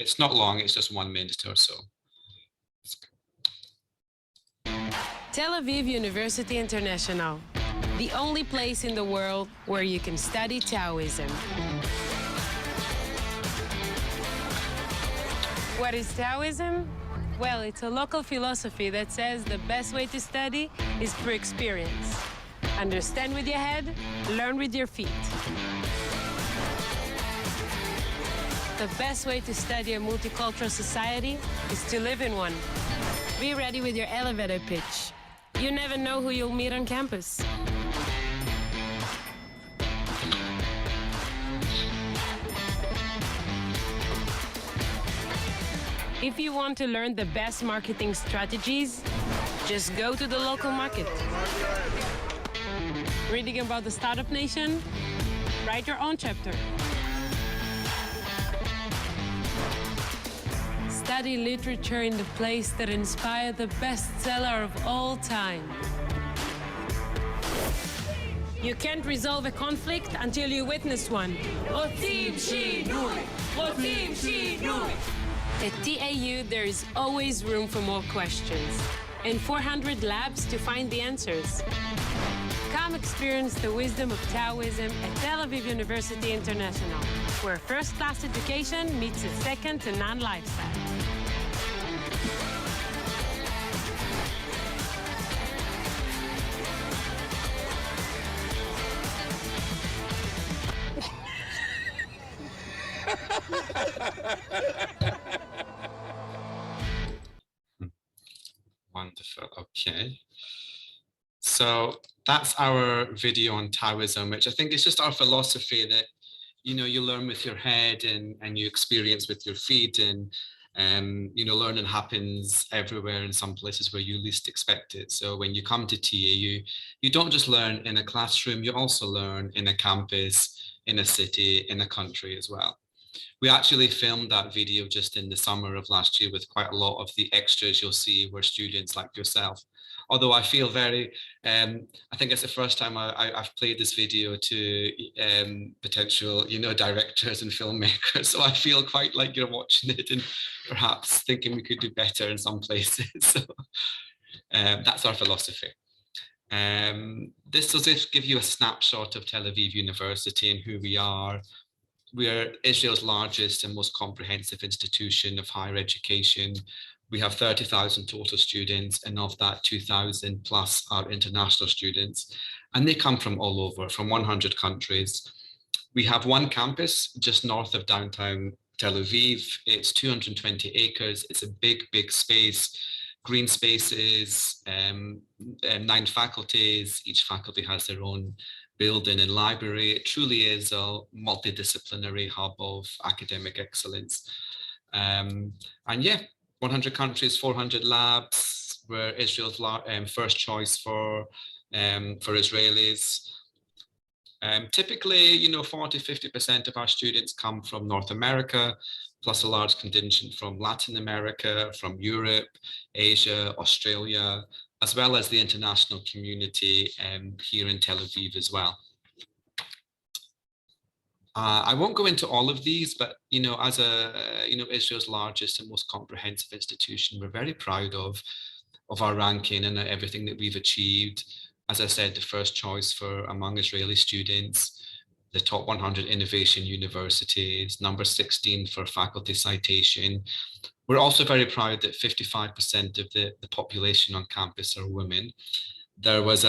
It's not long, it's just 1 minute or so. Tel Aviv University International, the only place in the world where you can study Taoism. What is Taoism? Well, it's a local philosophy that says the best way to study is through experience. Understand with your head, learn with your feet. The best way to study a multicultural society is to live in one. Be ready with your elevator pitch. You never know who you'll meet on campus. If you want to learn the best marketing strategies, just go to the local market. Reading about the startup nation? Write your own chapter. Study literature in the place that inspired the bestseller of all time. You can't resolve a conflict until you witness one. At TAU, there is always room for more questions and 400 labs to find the answers. Come experience the wisdom of Taoism at Tel Aviv University International, where first-class education meets a second-to-none lifestyle. Wonderful. Okay. So that's our video on Taoism, which I think is just our philosophy that, you know, you learn with your head and you experience with your feet, and you know, learning happens everywhere in some places where you least expect it. So when you come to TAU, you don't just learn in a classroom, you also learn in a campus, in a city, in a country as well. We actually filmed that video just in the summer of last year with quite a lot of the extras you'll see were students like yourself. Although I feel very, I think it's the first time I've played this video to potential, you know, directors and filmmakers. So I feel quite like you're watching it and perhaps thinking we could do better in some places. So that's our philosophy. This will just give you a snapshot of Tel Aviv University and who we are. We are Israel's largest and most comprehensive institution of higher education. We have 30,000 total students, and of that, 2,000 plus are international students. And they come from all over, from 100 countries. We have one campus just north of downtown Tel Aviv. It's 220 acres. It's a big, big space, green spaces, 9 faculties. Each faculty has their own building and library. It truly is a multidisciplinary hub of academic excellence. And yeah, 100 countries, 400 labs. We're Israel's first choice for Israelis. Typically, you know, 40–50% of our students come from North America, plus a large contingent from Latin America, from Europe, Asia, Australia, as well as the international community here in Tel Aviv as well. I won't go into all of these, but, you know, as Israel's largest and most comprehensive institution, we're very proud of our ranking and everything that we've achieved. As I said, the first choice for among Israeli students, the top 100 innovation universities, number 16 for faculty citation. We're also very proud that 55% of the population on campus are women. There was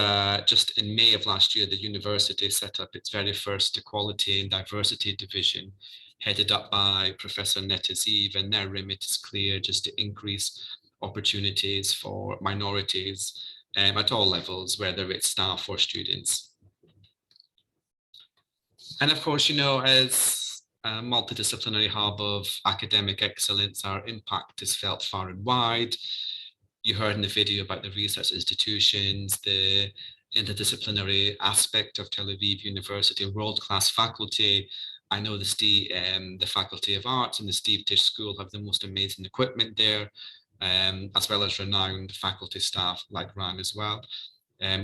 just in May of last year, the university set up its very first equality and diversity division, headed up by Professor Netaziv, and their remit is clear, just to increase opportunities for minorities at all levels, whether it's staff or students. And of course, you know, as a multidisciplinary hub of academic excellence, our impact is felt far and wide. You heard in the video about the research institutions, the interdisciplinary aspect of Tel Aviv University, world-class faculty. I know the Faculty of Arts and the Steve Tisch School have the most amazing equipment there, as well as renowned faculty staff like Ran as well.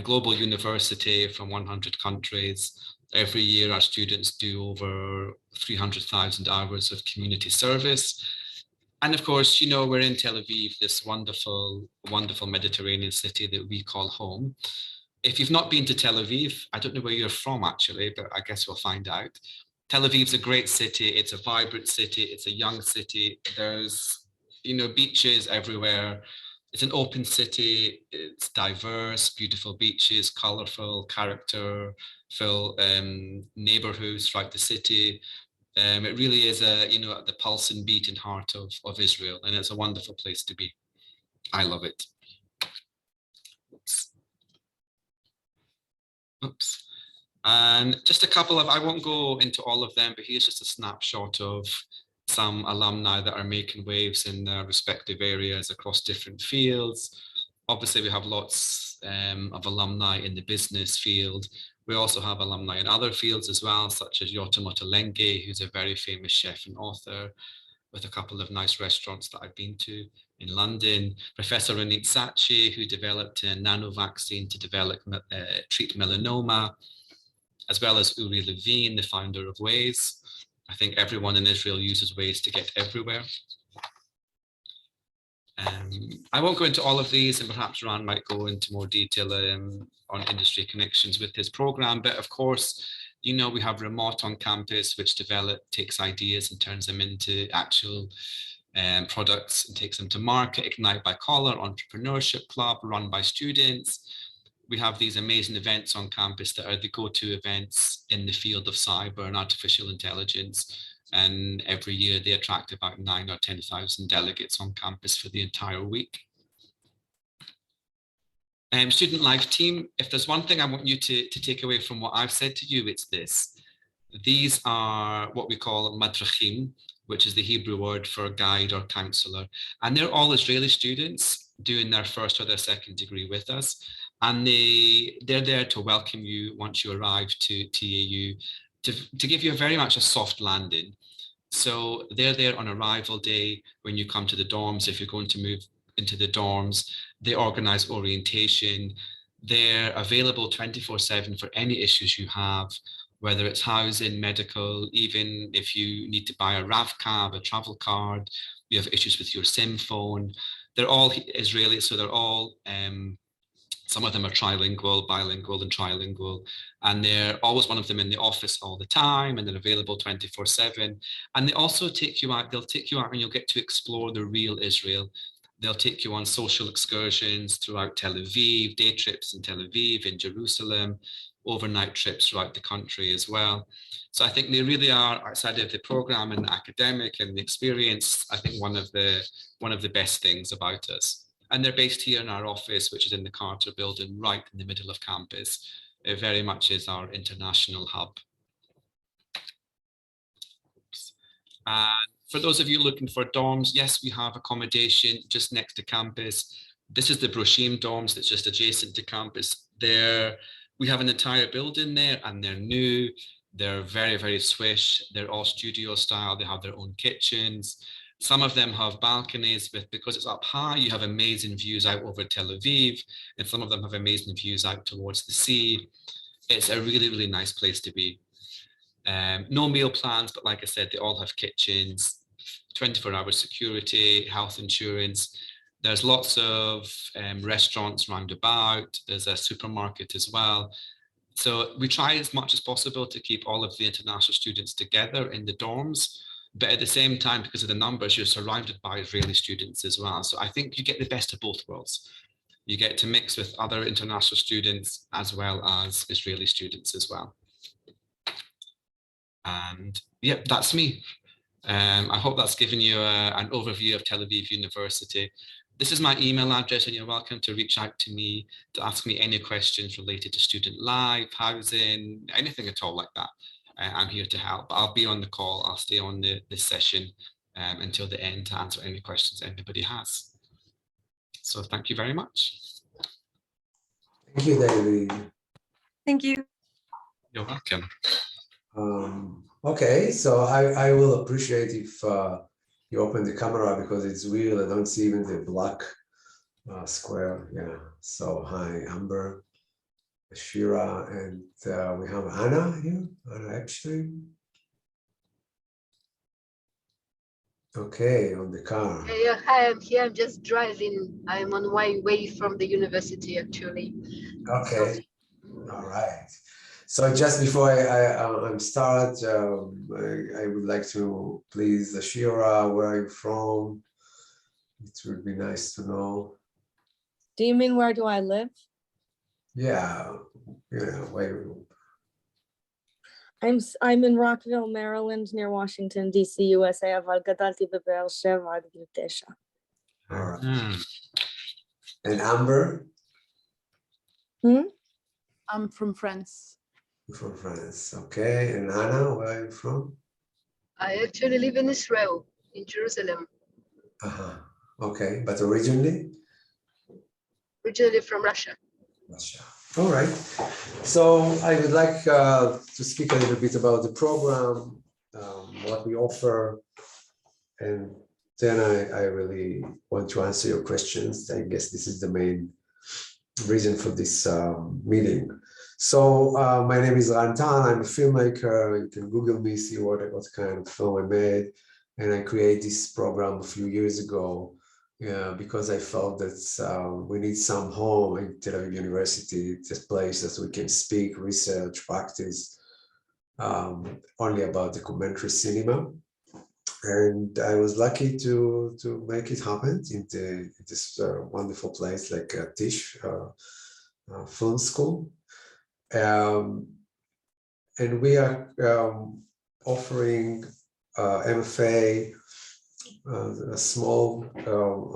Global university from 100 countries. Every year, our students do over 300,000 hours of community service. And of course, you know, we're in Tel Aviv, this wonderful, wonderful Mediterranean city that we call home. If you've not been to Tel Aviv, I don't know where you're from actually, but I guess we'll find out. Tel Aviv's a great city. It's a vibrant city. It's a young city. There's, you know, beaches everywhere. It's an open city. It's diverse, beautiful beaches, colorful, character-ful neighborhoods throughout the city. It really is you know, the pulse and beat and heart of Israel, and it's a wonderful place to be. I love it. Oops. Oops. And just a couple of, I won't go into all of them, but here's just a snapshot of some alumni that are making waves in their respective areas across different fields. Obviously, we have lots of alumni in the business field. We also have alumni in other fields as well, such as Yotam Ottolenghi, who's a very famous chef and author, with a couple of nice restaurants that I've been to in London. Professor Ronit Sachi, who developed a nano vaccine to treat melanoma, as well as Uri Levine, the founder of Waze. I think everyone in Israel uses Waze to get everywhere. I won't go into all of these, and perhaps Ran might go into more detail on industry connections with his program. But of course, you know, we have Remote on campus, which takes ideas and turns them into actual products and takes them to market. Ignite by Collar, Entrepreneurship Club, run by students. We have these amazing events on campus that are the go-to events in the field of cyber and artificial intelligence. And every year they attract about 9,000 or 10,000 delegates on campus for the entire week. Student Life Team, if there's one thing I want you to take away from what I've said to you, it's this. These are what we call madrachim, which is the Hebrew word for guide or counselor. And they're all Israeli students doing their first or their second degree with us. And they're there to welcome you once you arrive to TAU, to give you very much a soft landing. So they're there on arrival day when you come to the dorms. If you're going to move into the dorms, they organize orientation. They're available 24/7 for any issues you have, whether it's housing, medical, even if you need to buy a RAV cab, a travel card, you have issues with your SIM phone. They're all Israeli, so they're all some of them are trilingual, bilingual, and trilingual. And they're always one of them in the office all the time, and they're available 24/7. And they also take you out, they'll take you out and you'll get to explore the real Israel. They'll take you on social excursions throughout Tel Aviv, day trips in Tel Aviv, in Jerusalem, overnight trips throughout the country as well. So I think they really are, outside of the program and the academic and the experience, I think one of the best things about us. And they're based here in our office, which is in the Carter building, right in the middle of campus. It very much is our international hub. And for those of you looking for dorms, yes, we have accommodation just next to campus. This is the Brosheem Dorms that's just adjacent to campus. We have an entire building there, and they're new. They're very, very swish. They're all studio style. They have their own kitchens. Some of them have balconies, because it's up high, you have amazing views out over Tel Aviv, and some of them have amazing views out towards the sea. It's a really, really nice place to be. No meal plans, but like I said, they all have kitchens, 24-hour security, health insurance. There's lots of restaurants round about. There's a supermarket as well. So we try as much as possible to keep all of the international students together in the dorms. But at the same time, because of the numbers, you're surrounded by Israeli students as well. So I think you get the best of both worlds. You get to mix with other international students as well as Israeli students as well. And yeah, that's me. I hope that's given you an overview of Tel Aviv University. This is my email address, and you're welcome to reach out to me to ask me any questions related to student life, housing, anything at all like that. I'm here to help. I'll be on the call. I'll stay on this session until the end to answer any questions anybody has. So thank you very much. Thank you, David. Thank you. You're welcome. Okay, so I will appreciate if you open the camera, because it's weird. I don't see even the black square. Yeah. So hi, Amber, Shira, and we have Anna here, Anna Epstein. Okay, on the car. Yeah, hi, I'm here. I'm just driving. I'm on my way from the university, actually. So, Okay, all right. So just before I start, I would like to please Shira, where are you from? It would be nice to know. Do you mean where do I live? Yeah, where I'm in Rockville, Maryland, near Washington, D.C., USA, אבל גדלתי בבאר שבע עד גיל 9. all right. And Amber? I'm from France. You're from France, okay. And Anna, where are you from? I actually live in Israel, in Jerusalem, Uh-huh. Okay, but originally? originally from Russia. Russia. All right. So I would like to speak a little bit about the program, what we offer, and then I really want to answer your questions. I guess this is the main reason for this meeting. So my name is Rantan. I'm a filmmaker. You can Google me, see what kind of film I made. And I created this program a few years ago because I felt that we need some home in Tel Aviv University. It's a place that we can speak, research, practice only about documentary cinema. And I was lucky to make it happen in this wonderful place like Tish Film School. And we are offering MFA, a small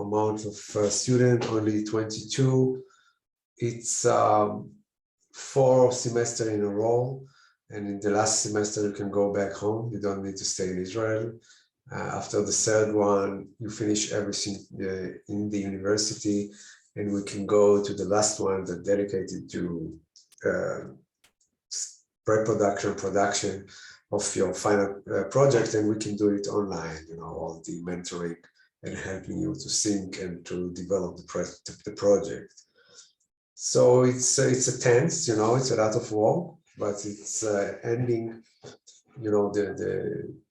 amount of student, only 22. It's 4 semesters in a row. And in the last semester, you can go back home. You don't need to stay in Israel. After the third one, you finish everything in the university, and we can go to the last one that dedicated to pre-production, production of your final project, and we can do it online, all the mentoring and helping you to think and to develop the project. So it's tense, it's a lot of work, but it's ending,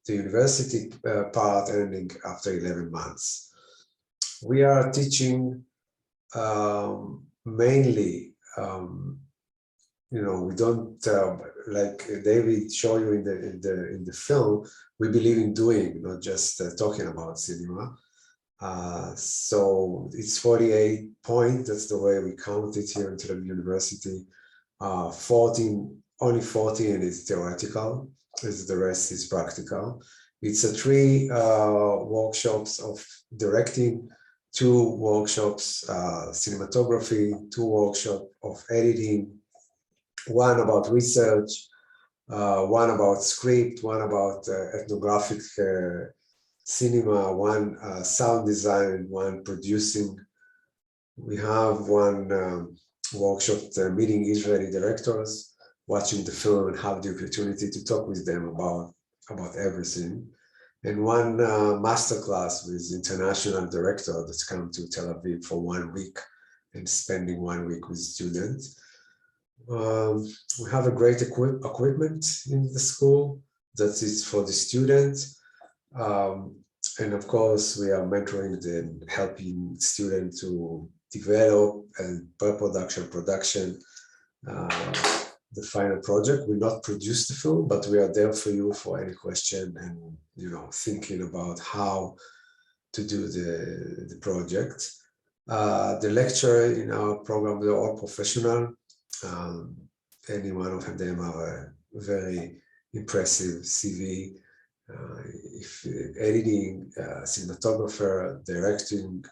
the university part ending after 11 months. We are teaching mainly, we don't like David showed you in the film. We believe in doing, not just talking about cinema. So it's 48 points. That's the way we count it here in Tel Aviv University. 14, only 14 is theoretical. The rest is practical. It's 3 workshops of directing, 2 workshops cinematography, 2 workshops of editing, 1 about research, 1 about script, 1 about ethnographic cinema, 1 sound design, 1 producing. We have 1 workshop meeting Israeli directors, watching the film and have the opportunity to talk with them about everything. And 1 masterclass with international director that's come to Tel Aviv for 1 week and spending 1 week with students. We have a great equipment in the school that is for the students. And of course, we are mentoring and helping students to develop and production, the final project. We not produce the film, but we are there for you for any question and, thinking about how to do the project. The lecturer in our program, they're all professional. Any one of them have a very impressive CV. If editing, cinematographer, directing,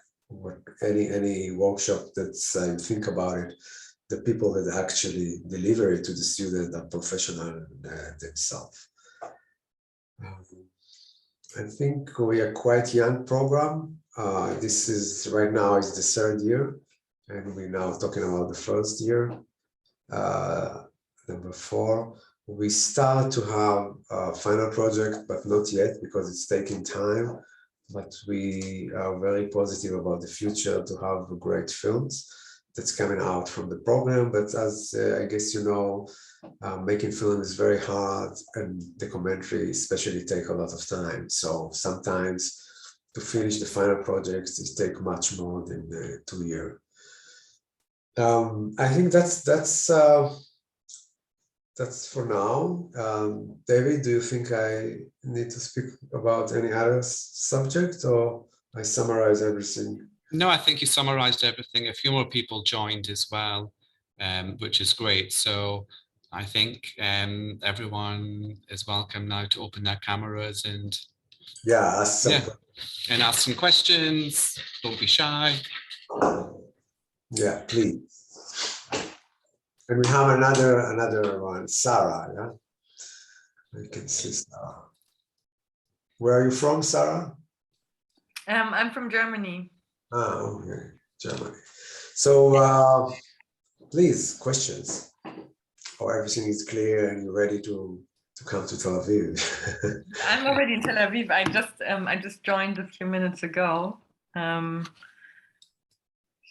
any workshop that's think about it, the people that actually deliver it to the student are professional themselves. I think we are quite young program. This is right now is the 3rd year, and we're now talking about the 1st year. Number 4. We start to have a final project, but not yet because it's taking time. But we are very positive about the future to have great films that's coming out from the program. But as I guess making film is very hard, and documentary especially take a lot of time. So sometimes to finish the final project, it takes much more than 2 years. I think that's for now. David, do you think I need to speak about any other subject, or I summarize everything? No, I think you summarized everything. A few more people joined as well, which is great. So I think everyone is welcome now to open their cameras and ask some questions. Don't be shy. Yeah, please. And we have another one, Sarah. Yeah, I can see Sarah. Where are you from, Sarah? I'm from Germany. Okay, Germany. So please, questions. Or everything is clear and you're ready to come to Tel Aviv. I'm already in Tel Aviv. I just joined a few minutes ago. So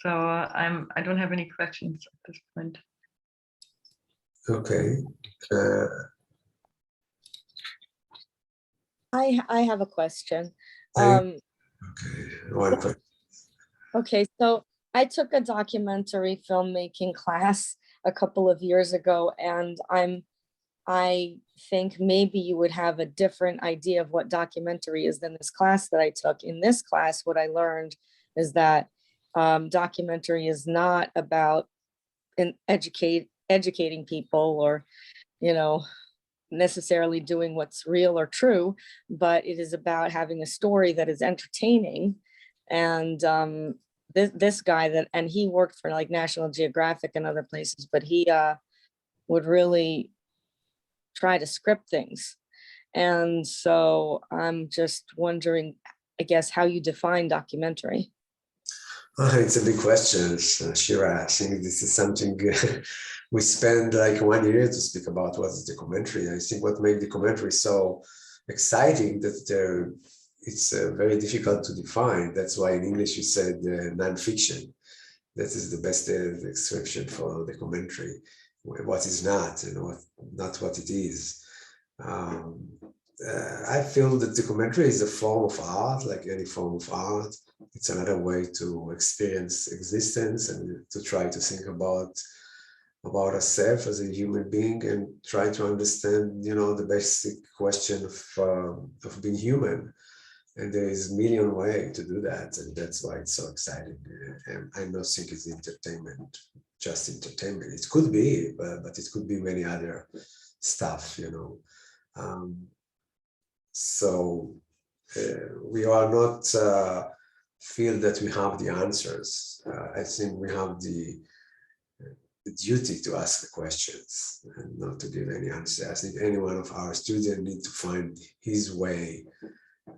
I don't have any questions at this point. Okay. I have a question. Okay, one question. Okay, so I took a documentary filmmaking class a couple of years ago, and I think maybe you would have a different idea of what documentary is than this class that I took. In this class, what I learned is that documentary is not about educating people or, necessarily doing what's real or true, but it is about having a story that is entertaining. And this guy and he worked for like National Geographic and other places, but he would really try to script things. And so I'm just wondering, I guess, how you define documentary. It's a big question, Shira. I think this is something we spend like 1 year to speak about what is documentary. I think what makes documentary so exciting that it's very difficult to define. That's why in English you said non-fiction. That is the best description for documentary. What is not and not what it is. I feel that documentary is a form of art, like any form of art. It's another way to experience existence and to try to think about ourselves as a human being and try to understand, the basic question of being human. And there is a million ways to do that, and that's why it's so exciting. And I don't think it's entertainment, just entertainment. It could be, but it could be many other stuff, So we are not feel that we have the answers. I think we have the duty to ask the questions and not to give any answer. I think any one of our students need to find his way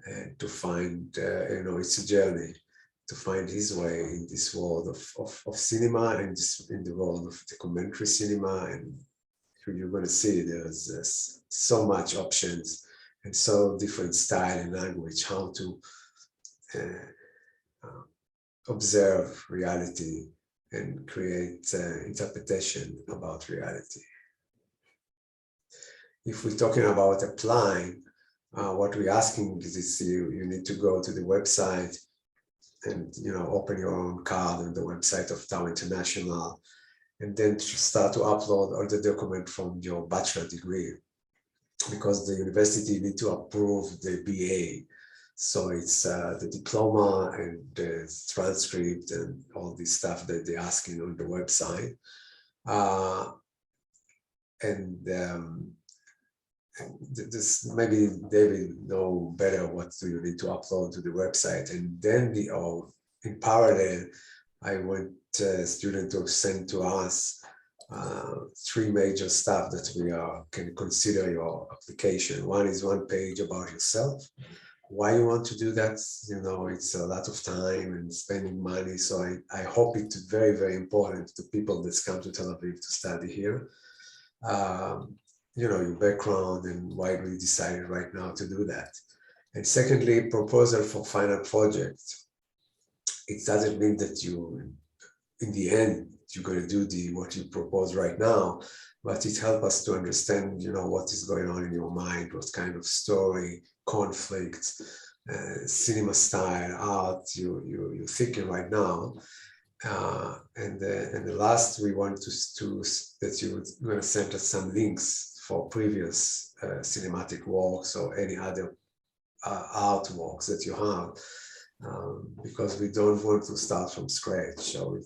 and to find, it's a journey to find his way in this world of cinema and in the world of documentary cinema. And you're going to see there's so much options and so different style and language, how to observe reality and create interpretation about reality. If we're talking about applying, what we're asking is you need to go to the website and open your own card on the website of Tau International, and then start to upload all the document from your bachelor degree, because the university need to approve the BA. So it's the diploma and the transcript and all this stuff that they're asking on the website. This maybe David know better what do you need to upload to the website. And then in parallel, I want student to send to us 3 major stuff that we can consider your application. One is 1 page about yourself, why you want to do that. It's a lot of time and spending money. So I hope it's very, very important to people that come to Tel Aviv to study here. Your background and why we decided right now to do that. And secondly, proposal for final project. It doesn't mean that in the end, you're going to do what you propose right now, but it helps us to understand, what is going on in your mind, what kind of story, conflict, cinema style art you're thinking right now. And the last we want to that you're going to send us some links for previous cinematic works or any other artworks that you have, because we don't want to start from scratch. So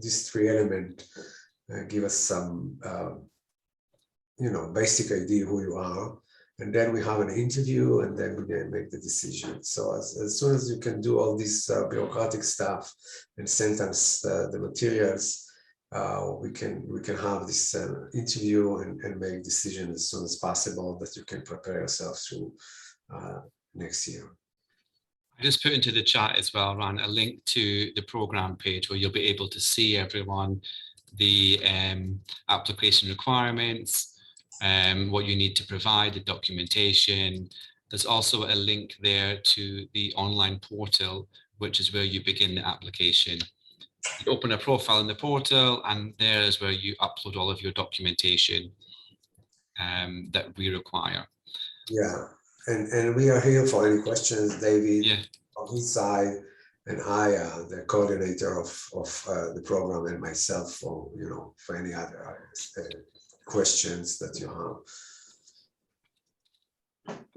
these three elements give us some basic idea who you are, and then we have an interview, and then we can make the decision. So as soon as you can do all this bureaucratic stuff and send us the materials, we can have this interview and make decision as soon as possible, that you can prepare yourself through next year. I just put into the chat as well, Ran, a link to the program page where you'll be able to see everyone, the application requirements, what you need to provide, the documentation. There's also a link there to the online portal, which is where you begin the application. You open a profile in the portal, and there is where you upload all of your documentation that we require. Yeah, and we are here for any questions, David, yeah, on his side, and I, the coordinator of the program, and myself for for any other questions that you have.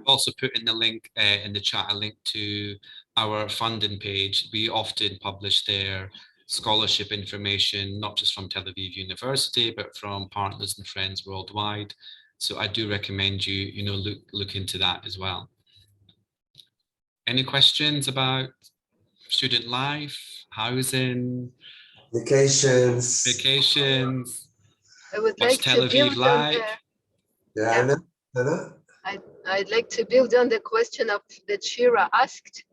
Also put in the link in the chat, a link to our funding page. We often publish there scholarship information, not just from Tel Aviv University, but from partners and friends worldwide. So I do recommend you, look into that as well. Any questions about student life, housing, vacations? I would what's like Tel to Aviv build like? Yeah, Anna? I'd like to build on the question that Shira asked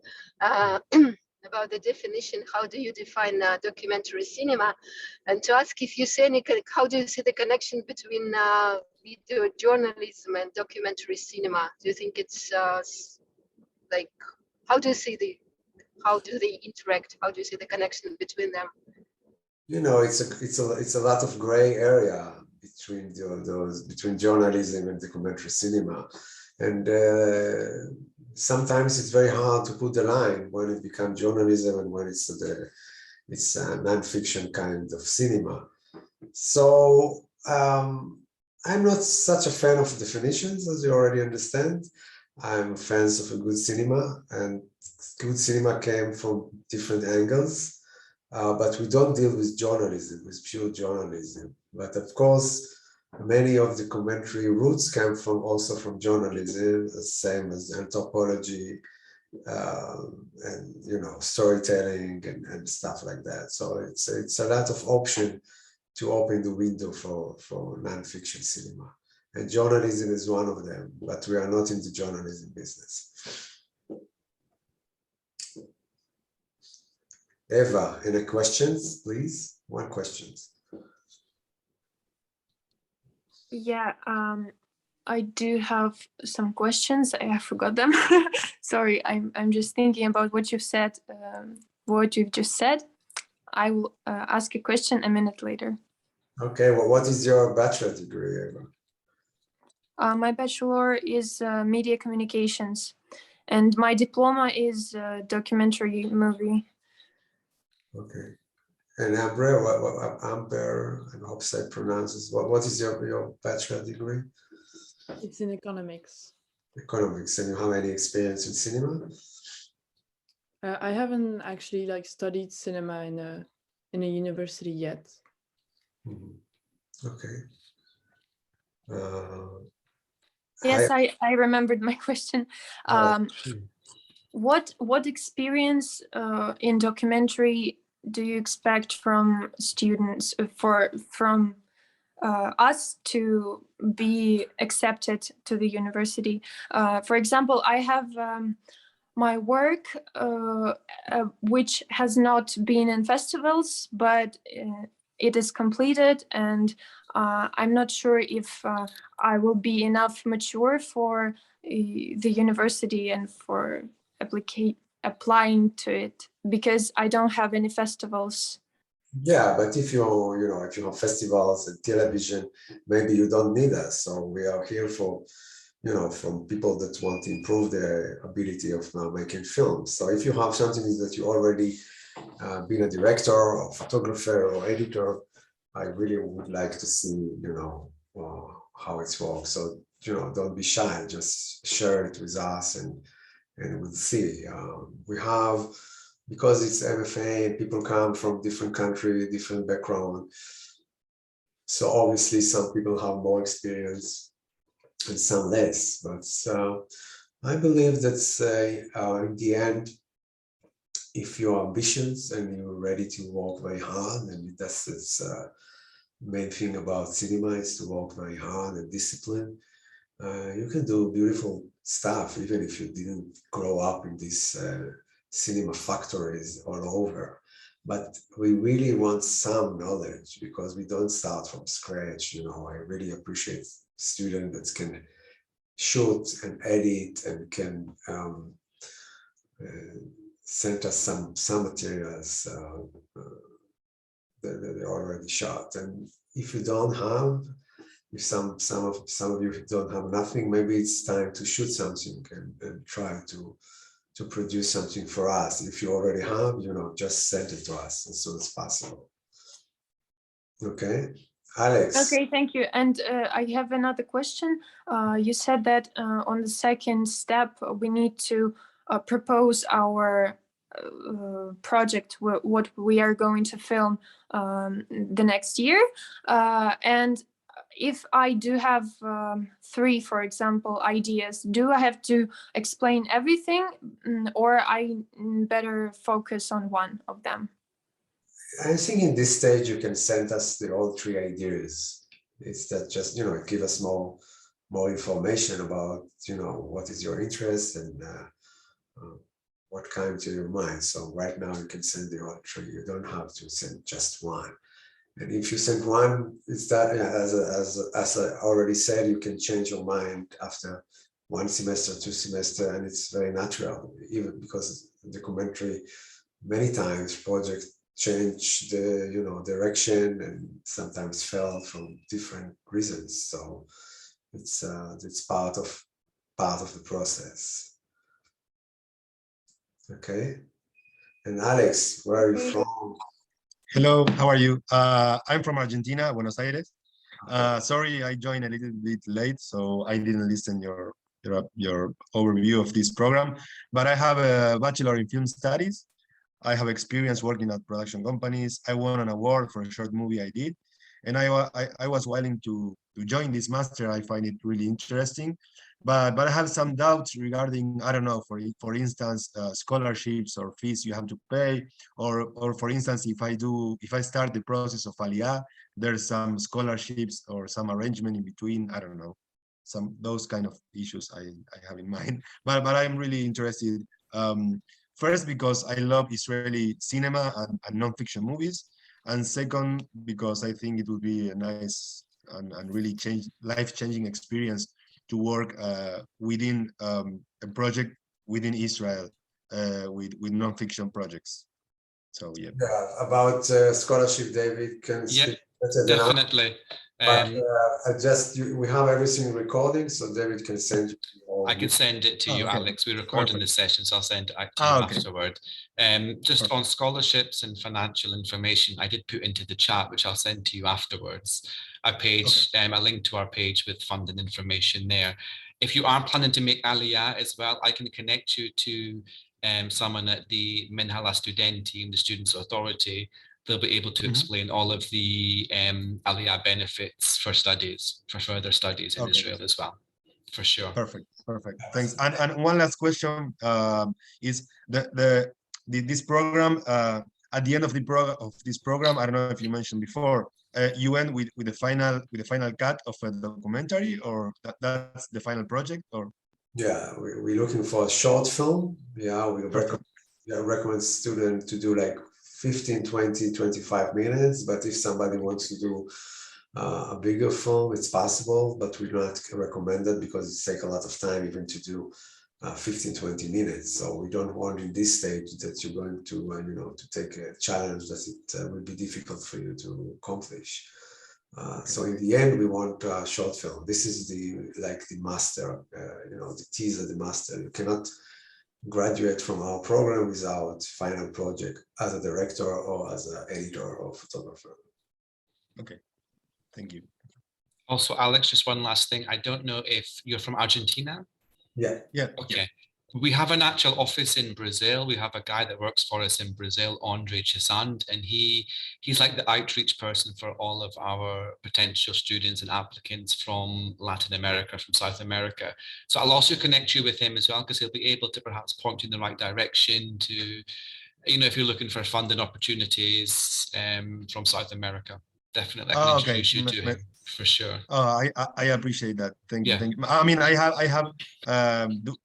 about the definition. How do you define documentary cinema? And to ask if you see how do you see the connection between video journalism and documentary cinema? Do you think it's like, how do they interact? How do you see the connection between them? It's a lot of gray area between between journalism and documentary cinema, and sometimes it's very hard to put the line when it becomes journalism and when it's a non-fiction kind of cinema. So I'm not such a fan of definitions, as you already understand. I'm fans of a good cinema, and good cinema came from different angles. But we don't deal with journalism, with pure journalism. But of course, many of the documentary roots come also from journalism, the same as anthropology, and storytelling and stuff like that. So it's a lot of option to open the window for non-fiction cinema, and journalism is one of them. But we are not in the journalism business. Eva, any questions, please? One question. Yeah, I do have some questions. I forgot them. Sorry, I'm just thinking about what you've said. What you've just said. I will ask a question a minute later. Okay. Well, what is your bachelor degree, Eva? My bachelor is media communications, and my diploma is documentary movie. Okay. And Amber, Amber, I hope I pronounce this. What is your bachelor degree? It's in economics. Economics. And you have any experience in cinema? I haven't actually studied cinema in a university yet. Mm-hmm. Okay. Yes, I remembered my question. What experience in documentary do you expect from students from us to be accepted to the university? For example, I have my work, which has not been in festivals, but it is completed, and I'm not sure if I will be enough mature for the university and for applying to it, because I don't have any festivals. Yeah, but if you have festivals and television, maybe you don't need us. So we are here for from people that want to improve their ability of making films. So if you have something that you already been a director or photographer or editor, I really would like to see, how it works. So, don't be shy, just share it with us and we'll see. We have, because it's MFA, people come from different country, different background. So obviously some people have more experience and some less, but I believe that in the end, if you're ambitious and you're ready to work very hard, and that's main thing about cinema is to work very hard and discipline, you can do beautiful stuff, even if you didn't grow up in these cinema factories all over. But we really want some knowledge because we don't start from scratch. I really appreciate students that can shoot and edit and can send us some materials that they already shot. And if you don't have, if some of you don't have nothing, maybe it's time to shoot something and try to produce something for us. If you already have, just send it to us as soon as possible. Okay, Alex. Okay, thank you. And I have another question. You said that on the second step, we need to propose our project, what we are going to film the next year. And if I do have 3, for example, ideas, do I have to explain everything, or I better focus on one of them? I think in this stage you can send us all 3 ideas. It's that just give us more information about what is your interest and what came to your mind. So right now you can send the all 3. You don't have to send just one. And if you send one, it's that, as I already said, you can change your mind after 1 semester, 2 semester, and it's very natural, even because documentary, many times projects change the direction and sometimes fail from different reasons. So it's part of the process. Okay. And Alex, where are you from? Hello, how are you? I'm from Argentina, Buenos Aires. Sorry, I joined a little bit late, so I didn't listen your overview of this program. But I have a bachelor in film studies. I have experience working at production companies. I won an award for a short movie I did, and I was willing to join this master. I find it really interesting, but I have some doubts regarding, I don't know, for instance, scholarships or fees you have to pay, or for instance, if I start the process of Aliyah, there's some scholarships or some arrangement in between. I don't know, those kind of issues I have in mind. But I'm really interested. First, because I love Israeli cinema and non-fiction movies, and second, because I think it would be a nice and really life-changing experience to work within a project within Israel with non-fiction projects. So yeah. About scholarship, David can speak better than definitely. But we have everything recording, so David can send you. I can send it to you, okay. Alex. We're recording this session, so I'll send it out to you afterward. Just on scholarships and financial information, I did put into the chat, which I'll send to you afterwards, a link to our page with funding information there. If you are planning to make Aliyah as well, I can connect you to someone at the Minhala Studenti, the Students' Authority. They'll be able to explain all of the Aliyah benefits for further studies in Israel as well, for sure. Perfect. Thanks. And one last question is this program, at the end of this program, I don't know if you mentioned before, you end with the final cut of a documentary, or that's the final project, or? Yeah, we're looking for a short film. Yeah, we recommend students to do like 15, 20, 25 minutes. But if somebody wants to do a bigger film, it's possible, but we don't recommend it because it takes a lot of time even to do 15, 20 minutes. So we don't want in this stage that you're going to, to take a challenge that it will be difficult for you to accomplish. So in the end, we want a short film. This is the master, the teaser, the master. You cannot graduate from our program without final project as a director or as an editor or photographer. Okay, thank you. Also, Alex, just one last thing. I don't know if you're from Argentina. Yeah. Okay. We have an actual office in Brazil. We have a guy that works for us in Brazil, Andre Chisand, and he's like the outreach person for all of our potential students and applicants from Latin America, from South America. So I'll also connect you with him as well, because he'll be able to perhaps point you in the right direction to, if you're looking for funding opportunities from South America. Definitely, I can introduce you to him for sure. Oh, I appreciate that. Thank you. Yeah. Thank you. I mean, I have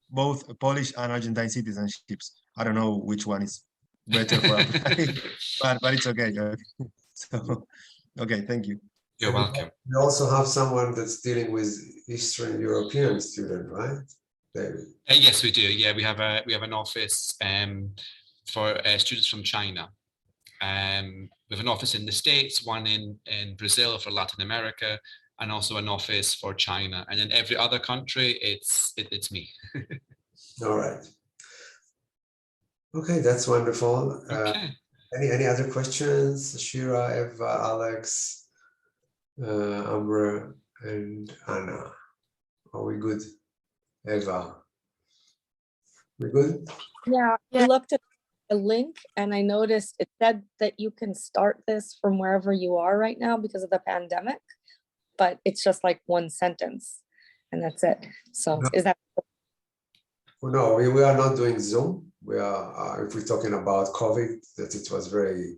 both Polish and Argentine citizenships. I don't know which one is better for applying, but it's okay. So, okay, thank you. You're welcome. We also have someone that's dealing with Eastern European student, right, David? Yes, we do. Yeah, we have an office for students from China. We have an office in the States, one in Brazil for Latin America, and also an office for China. And in every other country, it's me. All right. Okay, that's wonderful. Okay. Any other questions? Shira, Eva, Alex, Amra, and Anna. Are we good? Eva, we good? Yeah, I looked at a link and I noticed it said that you can start this from wherever you are right now because of the pandemic, but it's just like one sentence and that's it. So is that? No, we are not doing Zoom. We are, if we're talking about COVID, that it was very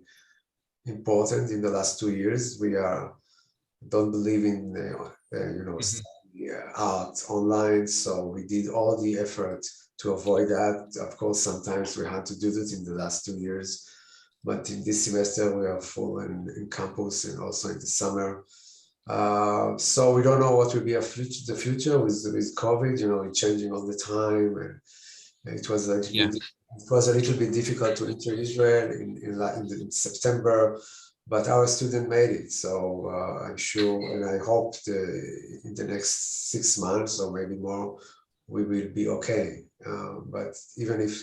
important in the last 2 years. We don't believe in, art online. So we did all the effort to avoid that. Of course, sometimes we had to do that in the last 2 years, but in this semester we are full in campus and also in the summer. So we don't know what will be the future with COVID. It's changing all the time, and it was a little bit difficult to enter Israel in September, but our student made it. So I'm sure, and I hope in the next 6 months or maybe more, we will be okay. But even if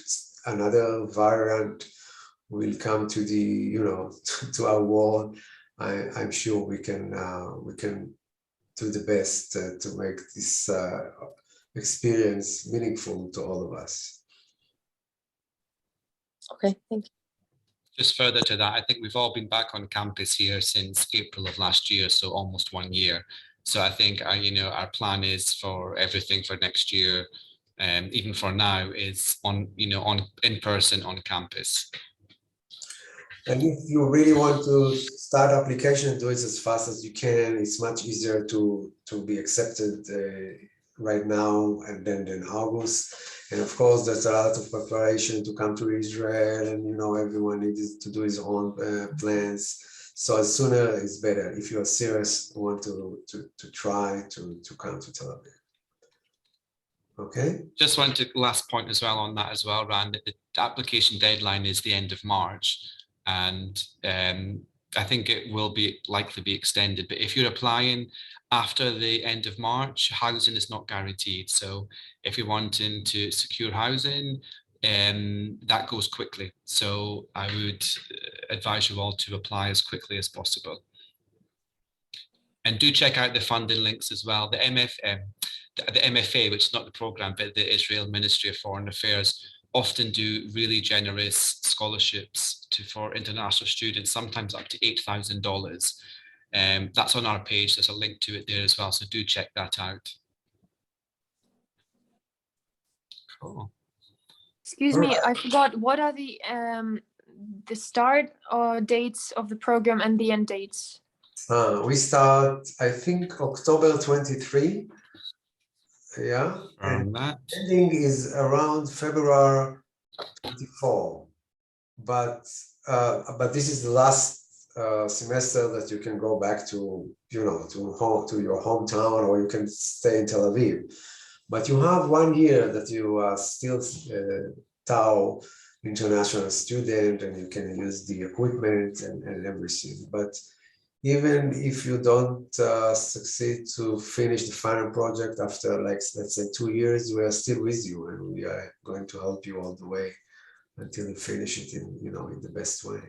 another variant will come to to our world, I'm sure we can do the best to make this experience meaningful to all of us. Okay, thank you. Just further to that, I think we've all been back on campus here since April of last year, so almost 1 year. So I think our plan is for everything for next year, even for now, is in person on campus. And if you really want to start application, do it as fast as you can. It's much easier to be accepted right now and then in August. And of course, there's a lot of preparation to come to Israel, and everyone needs to do his own plans. So as sooner is better if you are serious, want to try to come to Tel Aviv. Okay. Just last point as well on that as well, Rand. The application deadline is the end of March. And I think it will likely be extended. But if you're applying after the end of March, housing is not guaranteed. So if you're wanting to secure housing, that goes quickly. So I would advise you all to apply as quickly as possible. And do check out the funding links as well. The MFA, which is not the program, but the Israel Ministry of Foreign Affairs, often do really generous scholarships for international students, sometimes up to $8,000. That's on our page. There's a link to it there as well. So do check that out. Cool. Excuse me, I forgot. What are the start dates of the program and the end dates? We start, I think, October 23. Yeah, and ending is around February 24. But this is the last semester that you can go back to, to your hometown, or you can stay in Tel Aviv. But you have 1 year that you are still TAO international student, and you can use the equipment and everything. But even if you don't succeed to finish the final project after, like, let's say 2 years, we are still with you, and we are going to help you all the way until you finish it in, you know, in the best way.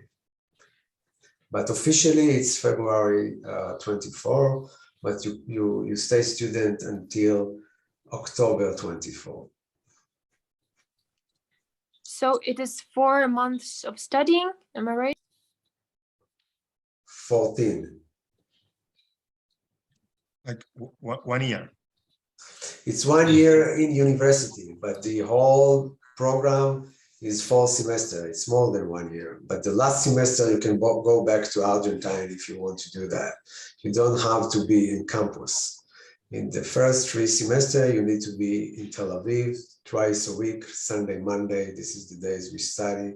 But officially it's February 24, but you stay student until October 24. So it is 4 months of studying, am I right? 14. Like 1 year. It's 1 year in university, but the whole program is 4 semester. It's more than 1 year, but the last semester you can go back to Argentine if you want to do that. You don't have to be in campus. In the first 3 semesters, you need to be in Tel Aviv twice a week, Sunday, Monday. This is the days we study,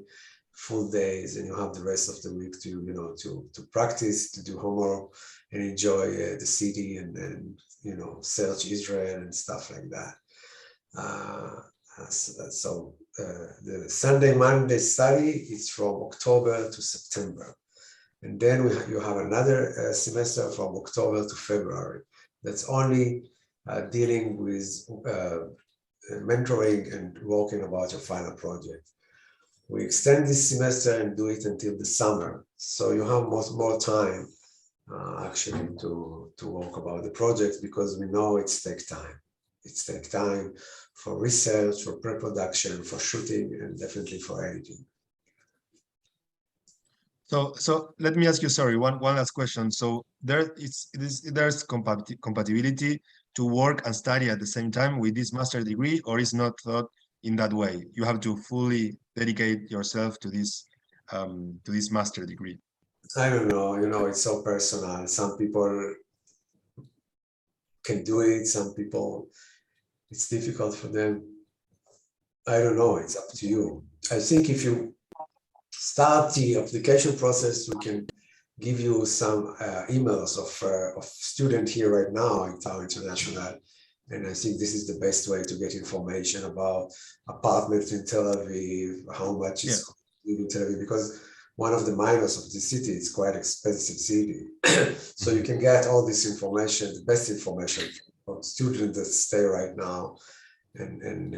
full days, and you have the rest of the week to, you know, to practice, to do homework, and enjoy the city, and you know, search Israel and stuff like that. So the Sunday, Monday study is from October to September, and then you have another semester from October to February. That's only dealing with mentoring and working about your final project. We extend this semester and do it until the summer, so you have more time actually to work about the project, because we know it takes time. It takes time for research, for pre-production, for shooting, and definitely for editing. So let me ask you, sorry, one last question. So there's compatibility to work and study at the same time with this master degree, or is not thought in that way? You have to fully dedicate yourself to this master degree. I don't know, you know, it's so personal. Some people can do it, some people, it's difficult for them. I don't know, it's up to you. I think if you start the application process, we can give you some emails of students here right now in Tower International. And I think this is the best way to get information about apartments in Tel Aviv, how much is in Tel Aviv, because one of the minors of the city is quite expensive city. So you can get all this information, the best information from students that stay right now and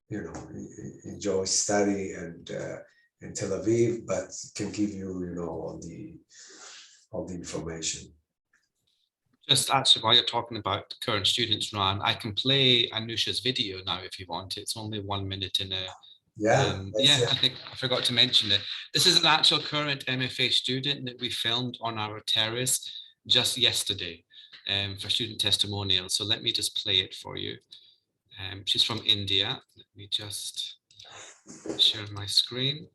you know, enjoy study and in Tel Aviv, but can give you, you know, all the information. Just actually, while you're talking about current students, Ran, I can play Anusha's video now if you want. It's only 1 minute in a. I think I forgot to mention it. This is an actual current MFA student that we filmed on our terrace just yesterday for student testimonials. So let me just play it for you. She's from India. Let me just share my screen.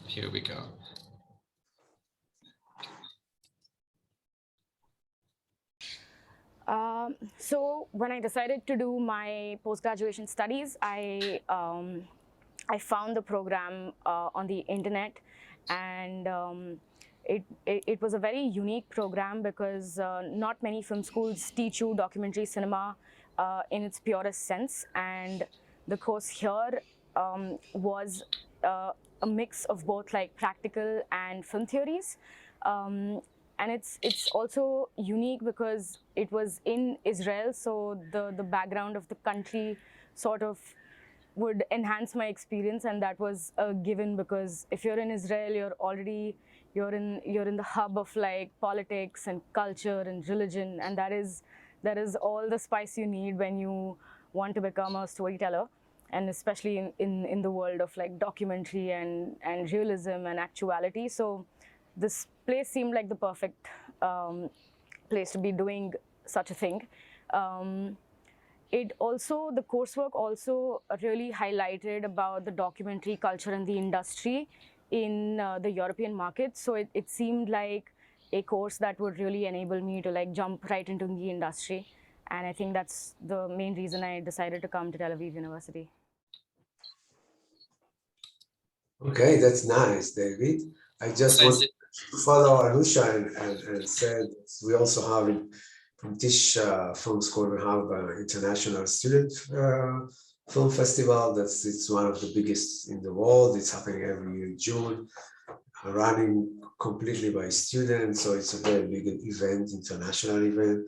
Here we go. So when I decided to do my post-graduation studies, I found the program on the internet, and it was a very unique program because not many film schools teach you documentary cinema in its purest sense, and the course here was a mix of both like practical and film theories. And it's also unique because it was in Israel, so the background of the country sort of would enhance my experience, and that was a given because if you're in Israel, you're in the hub of like politics and culture and religion, and that is all the spice you need when you want to become a storyteller, and especially in the world of like documentary and realism and actuality. So this place seemed like the perfect place to be doing such a thing. The coursework also really highlighted about the documentary culture and the industry in the European market. So it seemed like a course that would really enable me to like jump right into the industry. And I think that's the main reason I decided to come to Tel Aviv University. Okay, that's nice, David. I just want to follow Anusha and said we also have from Tisch Film School, we have an international student film festival. It's one of the biggest in the world. It's happening every year in June. running completely by students, so it's a very big event, international event.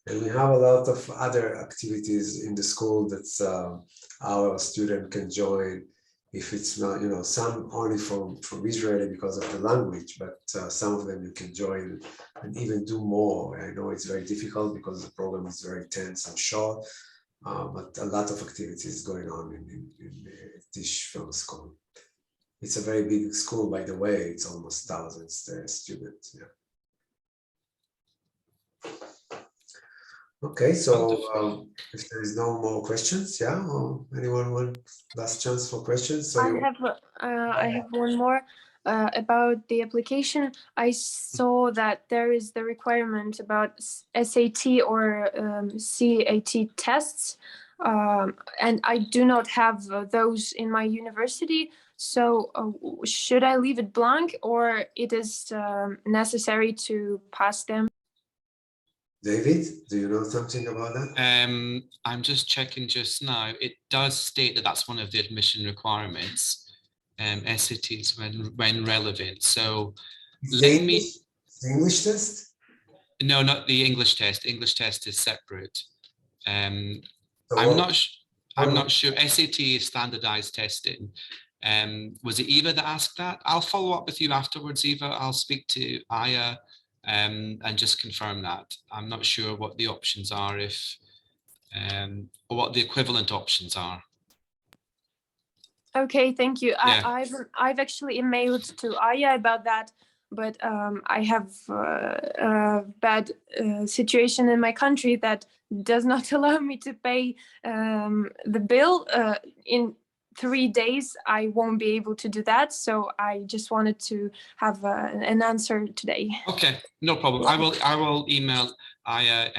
And we have a lot of other activities in the school that our student can join if it's not, some only from Israeli because of the language, but some of them you can join and even do more. I know it's very difficult because the program is very tense and short, but a lot of activities going on in Tisch Film School. It's a very big school, by the way. It's almost thousands students. Yeah. Okay, so if there is no more questions, yeah, or anyone want last chance for questions? So I have one more about the application. I saw that there is the requirement about SAT or CAT tests, and I do not have those in my university. So should I leave it blank, or it is necessary to pass them? David, do you know something about that? I'm just checking just now. It does state that that's one of the admission requirements. SATs when relevant. So let me. The English test? No, not the English test. English test is separate. I'm not sure. SAT is standardized testing. Was it Eva that asked that? I'll follow up with you afterwards, Eva. I'll speak to Aya. And just confirm that. I'm not sure what the options are or what the equivalent options are. Okay, thank you. Yeah. I've actually emailed to Aya about that, but I have a bad situation in my country that does not allow me to pay the bill in 3 days. I won't be able to do that, so I just wanted to have an answer today. Okay, no problem. Yeah. I will email Aya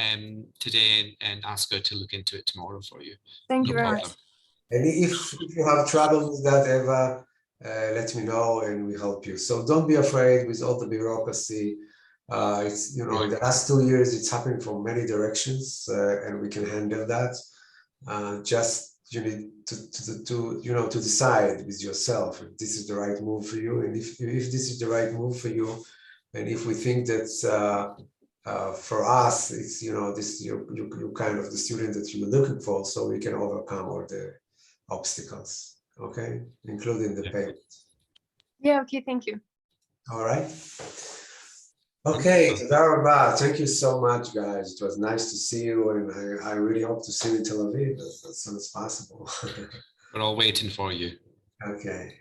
today and ask her to look into it tomorrow for you. Thank you very much. And if you have trouble with that, Eva, let me know and we help you. So don't be afraid with all the bureaucracy. It's in the last 2 years it's happened from many directions, and we can handle that. Just you need to decide with yourself if this is the right move for you, and if this is the right move for you, and if we think that for us it's this you're kind of the student that you're looking for, so we can overcome all the obstacles, okay, including the payment. Yeah, okay, thank you. All right. Okay, thank you so much, guys. It was nice to see you, and I really hope to see you in Tel Aviv as soon as possible. We're all waiting for you. Okay.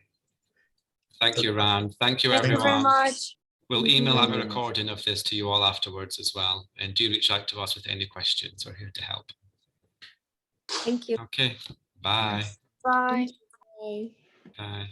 Thank you, Ran. Thank you, everyone. Thank you very much. We'll email out a recording of this to you all afterwards as well, and do reach out to us with any questions. We're here to help. Thank you. Okay, bye. Bye. Bye.